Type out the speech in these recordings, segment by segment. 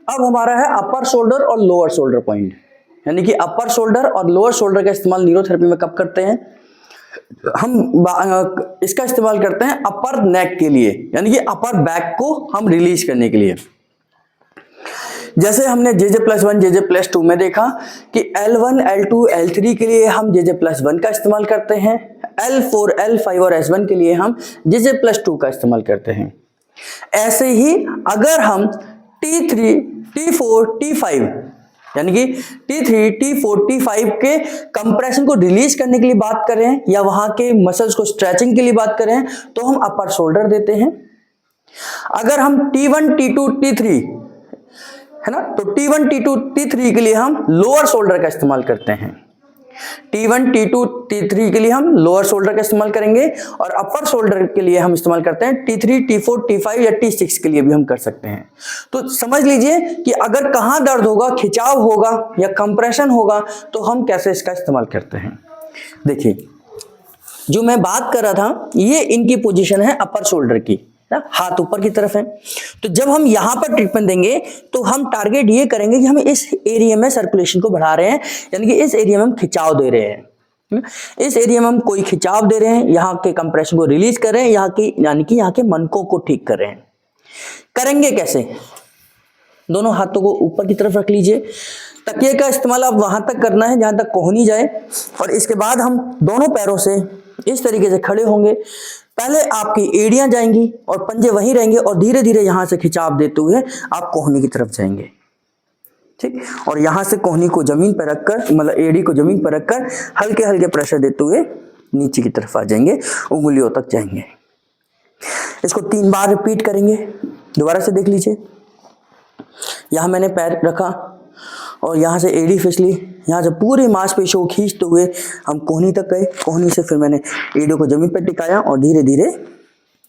अब हमारा है अपर शोल्डर और लोअर शोल्डर पॉइंट, यानी कि अपर शोल्डर और लोअर शोल्डर का इस्तेमाल न्यूरोथेरेपी में कब करते हैं? हम इसका इस्तेमाल करते हैं अपर नेक के लिए, यानी कि अपर बैक को हम रिलीज करने के लिए। जैसे हमने JJ+1 JJ+2 में देखा कि L1 L2 L3 के लिए हम JJ+1 का इस्तेमाल करते हैं, L4 L5 और S1 के लिए हम JJ+2 का इस्तेमाल करते हैं। ऐसे ही अगर हम T3 T4 T5 यानी कि T3 T4 T5 के कंप्रेशन को रिलीज करने के लिए बात करें या वहां के मसल्स को स्ट्रेचिंग के लिए बात करें तो हम अपर शोल्डर देते हैं। अगर हम T1 T2 T3 है ना, तो T1 T2 T3 के लिए हम लोअर शोल्डर का इस्तेमाल करते हैं। T1 T2 T3 के लिए हम लोअर शोल्डर का इस्तेमाल करेंगे और अपर शोल्डर के लिए हम इस्तेमाल करते हैं T3 T4 T5 या T6 के लिए भी हम कर सकते हैं। तो समझ लीजिए कि अगर कहां दर्द होगा, खिंचाव होगा या कंप्रेशन होगा तो हम कैसे इसका इस्तेमाल करते हैं। देखिए जो मैं बात कर रहा था ये इनकी पोजीशन है अपर शोल्डर की, हाथ ऊपर की तरफ है। तो जब हम यहां पर ट्रीटमेंट देंगे तो हम टारगेट ये करेंगे कि हम इस एरिया में सर्कुलेशन को बढ़ा रहे हैं, यानी कि इस एरिया में हम खिंचाव दे रहे हैं, इस एरिया में हम कोई खिंचाव दे रहे हैं, यहाँ के कंप्रेशन को रिलीज कर रहे हैं, यहाँ की यानी कि यहाँ के मनकों को ठीक कर रहे हैं। करेंगे कैसे? दोनों हाथों को ऊपर की तरफ रख लीजिए, तकिए का इस्तेमाल आप वहां तक करना है जहां तक कोहनी जाए, और इसके बाद हम दोनों पैरों से इस तरीके से खड़े होंगे। पहले आपकी एड़ियां जाएंगी और पंजे वहीं रहेंगे और धीरे धीरे यहां से खिंचाव देते हुए आप कोहनी की तरफ जाएंगे, ठीक। और यहां से कोहनी को जमीन पर रखकर, मतलब एड़ी को जमीन पर रखकर हल्के हल्के प्रेशर देते हुए नीचे की तरफ आ जाएंगे, उंगलियों तक जाएंगे। इसको 3 बार रिपीट करेंगे। दोबारा से देख लीजिए, यहां मैंने पैर रखा और यहां से एड़ी फिसली, यहां से पूरे मांसपेशियों को खींचते हुए हम कोहनी तक गए, कोहनी से फिर मैंने एड़ी को जमीन पर टिकाया और धीरे धीरे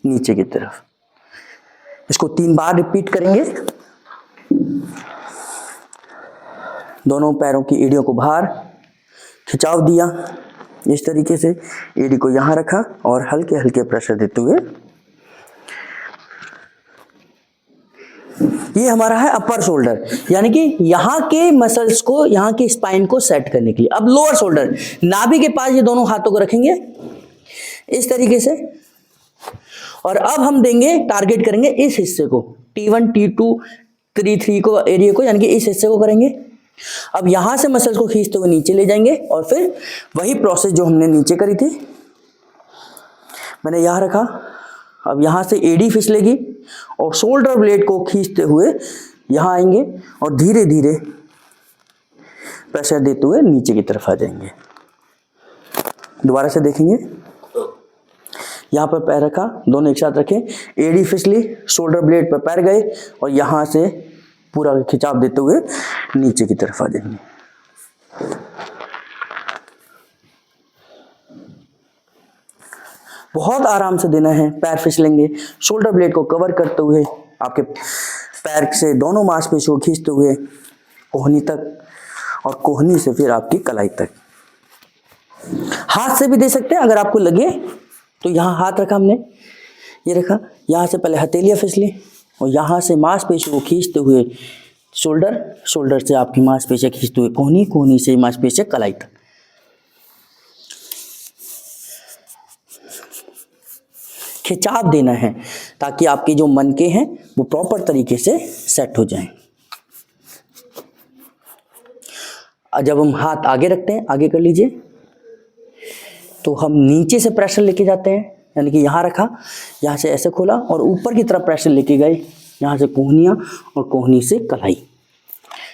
नीचे की तरफ। इसको 3 बार रिपीट करेंगे। दोनों पैरों की एड़ियों को बाहर खिंचाव दिया इस तरीके से, एड़ी को यहां रखा और हल्के हल्के प्रेशर देते हुए, ये हमारा है अपर शोल्डर, यानी कि यहां के मसल्स को, यहां की स्पाइन को सेट करने के लिए। अब लोअर शोल्डर, नाभि के पास ये दोनों हाथों को रखेंगे इस तरीके से, और अब हम देंगे, टारगेट करेंगे इस हिस्से को, T1 T2 T3 को, एरिया को, यानी कि इस हिस्से को करेंगे। अब यहां से मसल्स को खींचते हुए नीचे ले जाएंगे और फिर वही प्रोसेस जो हमने नीचे करी थी, मैंने यहां रखा, अब यहां से एड़ी फिसलेगी और शोल्डर ब्लेड को खींचते हुए यहां आएंगे और धीरे धीरे प्रेशर देते हुए नीचे की तरफ आ जाएंगे। दोबारा से देखेंगे, यहां पर पैर रखा, दोनों एक साथ रखें, एड़ी फिसली, शोल्डर ब्लेड पर पैर गए और यहां से पूरा खिंचाव देते हुए नीचे की तरफ आ जाएंगे। बहुत आराम से देना है, पैर फिसलेंगे, शोल्डर ब्लेड को कवर करते हुए आपके पैर से दोनों मांसपेशियों को खींचते हुए कोहनी तक, और कोहनी से फिर आपकी कलाई तक। हाथ से भी दे सकते हैं अगर आपको लगे तो। यहाँ हाथ रखा हमने, ये रखा, यहाँ से पहले हथेलियाँ फिसली और यहाँ से मांसपेशियों को खींचते हुए शोल्डर, शोल्डर से आपकी मांसपेशियाँ खींचते हुए कोहनी, कोहनी से मांसपेशियाँ कलाई तक। खिंचाव देना है ताकि आपके जो मनके हैं वो प्रॉपर तरीके से सेट हो जाएं। जब हम हाथ आगे रखते हैं, आगे कर लीजिए, तो हम नीचे से प्रेशर लेके जाते हैं, यानी कि यहाँ रखा, यहाँ से ऐसे खोला और ऊपर की तरफ प्रेशर लेके गए, यहाँ से कोहनियाँ और कोहनी से कलाई,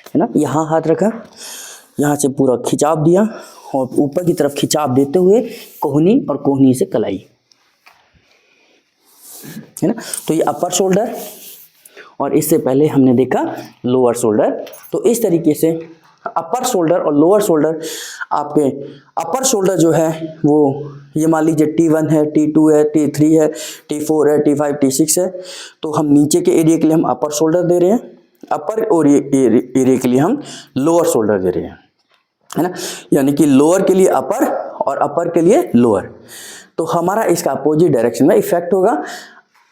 है ना। यहाँ हाथ रखा, यहाँ से पूरा खिंचाव दिया और ऊपर की तरफ खिंचाव देते हुए कोहनी और कोहनी से कलाई, है ना। तो ये अपर शोल्डर, और इससे पहले हमने देखा लोअर शोल्डर। तो इस तरीके से अपर शोल्डर और लोअर शोल्डर, आपके अपर शोल्डर जो है वो ये मान लीजिए T1 है, T2 है, T3 है, T4 है, T5 T6 है। तो हम नीचे के एरिया के लिए हम अपर शोल्डर दे रहे हैं, अपर और एरिया के लिए हम लोअर शोल्डर दे रहे हैं, है ना। यानी कि लोअर के लिए अपर और अपर के लिए लोअर। तो हमारा इसका अपोजिट डायरेक्शन में इफेक्ट होगा।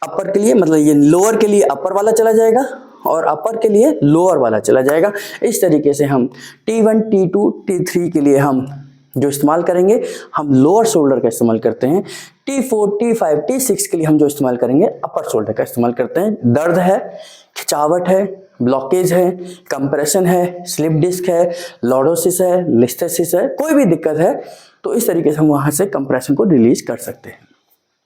अपर के लिए मतलब ये लोअर के लिए अपर वाला चला जाएगा और अपर के लिए लोअर वाला चला जाएगा। इस तरीके से हम T1, T2, T3 के लिए हम जो इस्तेमाल करेंगे, हम लोअर शोल्डर का इस्तेमाल करते हैं। T4, T5, T6 के लिए हम जो इस्तेमाल करेंगे, अपर शोल्डर का इस्तेमाल करते हैं। दर्द है, खिंचावट है, ब्लॉकेज है, कंप्रेशन है, स्लिप डिस्क है, लॉर्डोसिस है, लिस्थेसिस है, कोई भी दिक्कत है तो इस तरीके से हम वहाँ से कंप्रेशन को रिलीज कर सकते हैं।